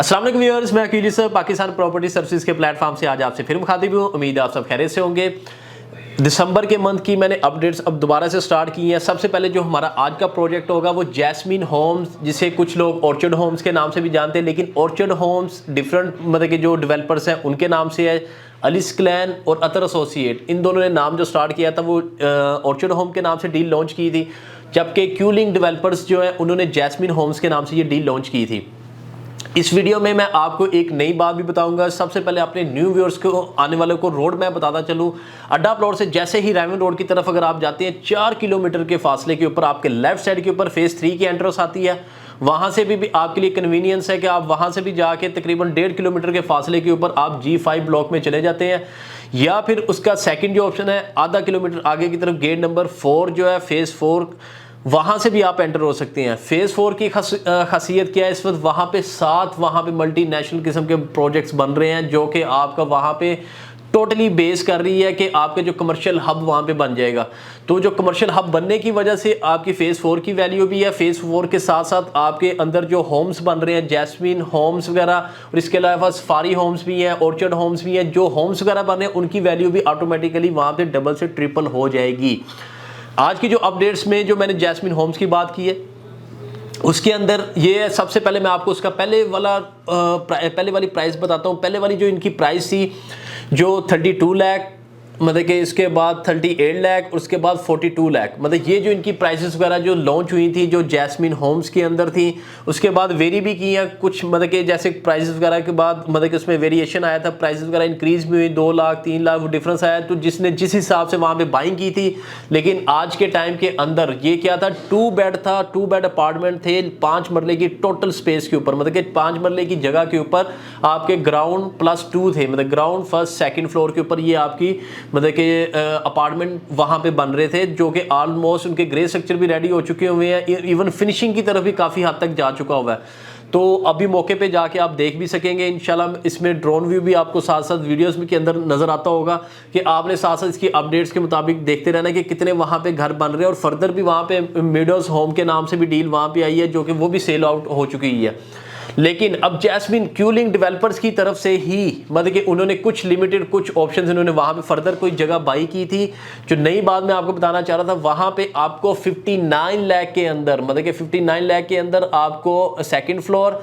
अस्सलाम वालेकुम व्यूअर्स, मैं Aqeel sir Pakistan property services के प्लेटफॉर्म से आज आपसे फिर मुखातिब हूँ। उम्मीद है आप सब खैरियत से होंगे। दिसंबर के मंथ की मैंने अपडेट्स अब दोबारा से स्टार्ट की हैं। सबसे पहले जो हमारा आज का प्रोजेक्ट होगा वो जैस्मीन होम्स, जिसे कुछ लोग ऑर्चर्ड होम्स के नाम से भी जानते हैं, लेकिन ऑर्चर्ड होम्स डिफरेंट मतलब कि जो डेवलपर्स हैं उनके नाम से है। अलिस क्लैन और अतर एसोसिएट, इन दोनों ने नाम जो स्टार्ट किया था वो ऑर्चर्ड होम के नाम से डील लॉन्च की थी, जबकि क्यूलिंग डेवलपर्स जो है उन्होंने जैस्मीन होम्स के नाम से ये डील लॉन्च की थी। इस वीडियो में मैं आपको एक नई बात भी बताऊंगा। सबसे पहले अपने न्यू व्यूअर्स को, आने वालों को रोड मैप बताता चलूं। अड्डा प्लॉट से जैसे ही रेवन रोड की तरफ अगर आप जाते हैं, 4 किलोमीटर के फासले के ऊपर आपके लेफ्ट साइड के ऊपर फेज 3 की एंट्रेंस आती है। वहां से भी आपके लिए कन्वीनियंस है कि आप वहां से भी जाके तकरीबन 1.5 किलोमीटर के फासले के ऊपर आप G5 ब्लॉक में चले जाते हैं, या फिर उसका सेकंड जो ऑप्शन है आधा किलोमीटर आगे की तरफ गेट नंबर 4 जो है फेज 4, वहां से भी आप एंटर हो सकते हैं। फेज 4 की खासियत क्या है, इस वक्त वहां पे मल्टीनेशनल किस्म के प्रोजेक्ट्स बन रहे हैं, जो कि आपका वहां पे टोटली बेस कर रही है कि आपके जो कमर्शियल हब वहां पे बन जाएगा। तो जो कमर्शियल हब बनने की वजह से आपकी फेज 4 की वैल्यू भी है। फेज 4 के साथ साथ आपके अंदर जो होम्स बन रहे हैं, जैस्मीन होम्स वगैरह, और इसके अलावा सफारी होम्स भी हैं, ऑर्चर्ड होम्स भी हैं, जो होम्स वगैरह बन रहे हैं उनकी वैल्यू भी ऑटोमेटिकली वहां पे डबल से ट्रिपल हो जाएगी। आज की जो अपडेट्स में जो मैंने जैस्मीन होम्स की बात की है, उसके अंदर ये सबसे पहले मैं आपको उसका पहले वाली प्राइस बताता हूँ। पहले वाली जो इनकी प्राइस थी जो 32 लाख, मतलब कि इसके बाद 38 लाख और उसके बाद 42 लाख, मतलब ये जो इनकी प्राइसेस वगैरह जो लॉन्च हुई थी जो जैस्मीन होम्स के अंदर थी, उसके बाद वेरी भी की हैं कुछ, मतलब कि जैसे प्राइसेस वगैरह के बाद मतलब कि उसमें वेरिएशन आया था, प्राइसेस वगैरह इंक्रीज भी हुई, 2 लाख 3 लाख वो डिफरेंस आया। तो जिसने जिस हिसाब से वहाँ पे बाइंग की थी, लेकिन आज के टाइम के अंदर ये क्या था, 2 बेड था, 2 बेड अपार्टमेंट थे, 5 मरले की टोटल स्पेस के ऊपर, मतलब कि 5 मरले की जगह के ऊपर आपके ग्राउंड +2 थे, मतलब ग्राउंड फर्स्ट सेकेंड फ्लोर के ऊपर ये आपकी मतलब कि अपार्टमेंट वहां पे बन रहे थे, जो कि ऑलमोस्ट उनके ग्रे स्ट्रक्चर भी रेडी हो चुके हुए हैं, इवन फिनिशिंग की तरफ भी काफ़ी हद तक जा चुका हुआ है। तो अभी मौके पे जाके आप देख भी सकेंगे इंशाल्लाह। इसमें ड्रोन व्यू भी आपको साथ साथ वीडियोस के अंदर नज़र आता होगा कि आपने साथ साथ इसकी अपडेट्स के मुताबिक देखते रहना कि कितने वहाँ पे घर बन रहे हैं। और फर्दर भी वहाँ पे मिडोज होम के नाम से भी डील वहाँ पे आई है, जो कि वो भी सेल आउट हो चुकी है। लेकिन अब जैस्मीन क्यूलिंग डेवलपर्स की तरफ से ही मतलब कि उन्होंने कुछ लिमिटेड कुछ ऑप्शंस इन्होंने वहां पे फर्दर कोई जगह बाई की थी। जो नई बात मैं आपको बताना चाह रहा था, वहां पे आपको 59 लाख के अंदर, मतलब कि 59 लाख के अंदर आपको सेकंड फ्लोर,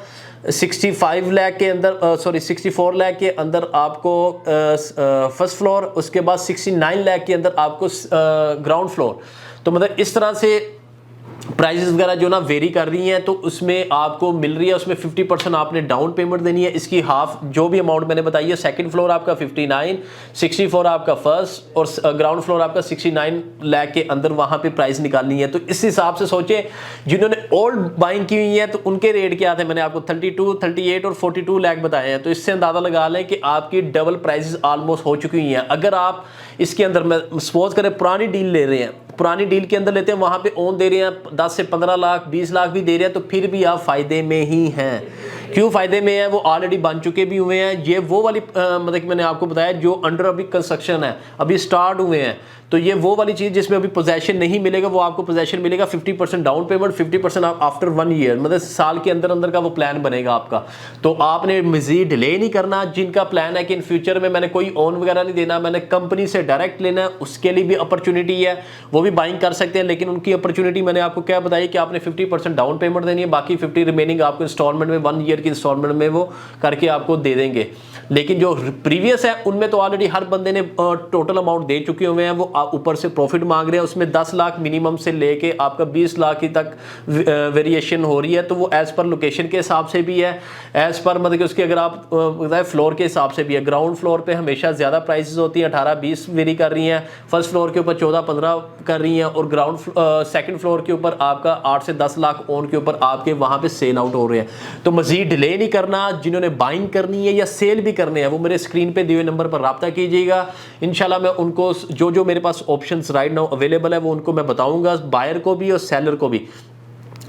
65 लाख के अंदर 64 लाख के अंदर आपको फर्स्ट फ्लोर, उसके बाद 69 लाख के अंदर आपको ग्राउंड फ्लोर। तो मतलब इस तरह से प्राइसेस वगैरह जो ना वेरी कर रही हैं, तो उसमें आपको मिल रही है, उसमें 50% आपने डाउन पेमेंट देनी है। इसकी हाफ जो भी अमाउंट मैंने बताई है, सेकंड फ्लोर आपका 59, 64 आपका फर्स्ट, और ग्राउंड फ्लोर आपका 69 लाख के अंदर वहां पे प्राइस निकालनी है। तो इस हिसाब से सोचे जिन्होंने ओल्ड बाइंग की हुई है तो उनके रेट क्या थे, मैंने आपको 32, 38 और 42 लाख बताए हैं। तो इससे अंदाजा लगा लें कि आपकी डबल प्राइसेस ऑलमोस्ट हो चुकी हैं। अगर आप इसके अंदर, मैं सपोज करें पुरानी डील ले रहे हैं, पुरानी डील के अंदर लेते हैं, वहां पे ओन दे रहे हैं 10 से 15 लाख 20 लाख भी दे रहे हैं, तो फिर भी आप फायदे में ही हैं। क्यों फायदे में है, वो ऑलरेडी बन चुके भी हुए हैं। ये वो वाली मतलब मैंने आपको बताया जो अंडर अभी कंस्ट्रक्शन है, अभी स्टार्ट हुए हैं। तो ये वो वाली चीज़ जिसमें अभी पोजेशन नहीं मिलेगा, वो आपको पोजेशन मिलेगा 50% डाउन पेमेंट, 50% आफ्टर 1 ईयर, मतलब साल के अंदर अंदर का वो प्लान बनेगा आपका। तो आपने मजीद डिले नहीं करना। जिनका प्लान है कि इन फ्यूचर में मैंने कोई ओन वगैरह नहीं देना, मैंने कंपनी से डायरेक्ट लेना है, उसके लिए भी अपॉर्चुनिटी है, वो भी बाइंग कर सकते हैं। लेकिन उनकी अपॉर्चुनिटी मैंने आपको क्या बताई कि आपने 50% डाउन पेमेंट देनी है, बाकी 50 रिमेनिंग आपको इंस्टॉलमेंट में 1 ईयर की इंस्टॉलमेंट में वो करके आपको दे देंगे। लेकिन जो प्रीवियस है उनमें तो ऑलरेडी हर बंदे ने टोटल अमाउंट दे चुके हुए हैं, वो ऊपर से प्रॉफिट मांग रहे हैं। उसमें 10 लाख मिनिमम से लेके आपका 20 लाख की तक वेरिएशन हो रही है। तो वो एज पर लोकेशन के हिसाब से भी है, एज पर मतलब कि उसके अगर आप बताए फ्लोर के हिसाब से भी है। ग्राउंड फ्लोर पे हमेशा ज़्यादा प्राइसेस होती हैं, 18-20 वेरी कर रही हैं, फर्स्ट फ्लोर के ऊपर 14-15 कर रही हैं, और ग्राउंड सेकंड फ्लोर के ऊपर आपका 8 से 10 लाख ओन के ऊपर आपके वहाँ पे सेल आउट हो रहे हैं। तो मजीद डिले नहीं करना। जिन्होंने बाइंग करनी है या सेल भी करने हैं, वो मेरे स्क्रीन पे दिए हुए नंबर पर रब्ता कीजिएगा। इंशाल्लाह मैं उनको जो मेरे पास ऑप्शंस राइट नाउ अवेलेबल है वो उनको मैं बताऊंगा, बायर को भी और सेलर को भी।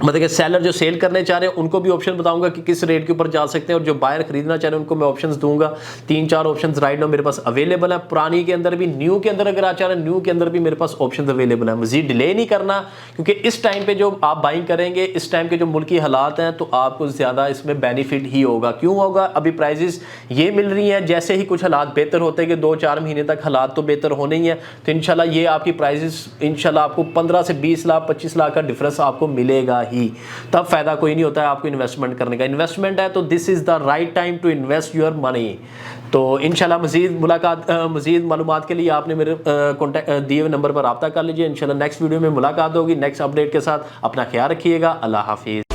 मतलब कि सेलर जो सेल करने चाह रहे हैं उनको भी ऑप्शन बताऊंगा कि किस रेट के ऊपर जा सकते हैं, और जो बायर खरीदना चाह रहे हैं उनको मैं ऑप्शंस दूंगा। 3-4 ऑप्शंस राइट नाउ मेरे पास अवेलेबल है, पुरानी के अंदर भी, न्यू के अंदर अगर आप चाह रहे हैं न्यू के अंदर भी मेरे पास ऑप्शंस अवेलेबल है। मजीद डिले नहीं करना, क्योंकि इस टाइम पे जो आप बाइंग करेंगे, इस टाइम के जो मुल्की हालात हैं, तो आपको ज़्यादा इसमें बेनिफिट ही होगा। क्यों होगा? अभी प्राइजेस ये मिल रही हैं, जैसे ही कुछ हालात बेहतर होते हैं कि 2-4 महीने तक हालात तो बेहतर होने ही है, तो इंशाल्लाह ये आपकी प्राइजेस इंशाल्लाह आपको 15 से 20 लाख 25 लाख का डिफरेंस आपको मिलेगा ही। तब फ़ायदा कोई नहीं होता है आपको इन्वेस्टमेंट करने का। इन्वेस्टमेंट है तो this is the right time to invest your money. तो इंशाल्लाह मज़ीद मालूमात के लिए आपने मेरे कॉन्टैक्ट दिए हुए नंबर पर रब्ता कर लीजिए। इंशाल्लाह नेक्स्ट वीडियो में मुलाकात होगी नेक्स्ट अपडेट के साथ। अपना ख्याल रखिएगा। अल्लाह हाफिज़।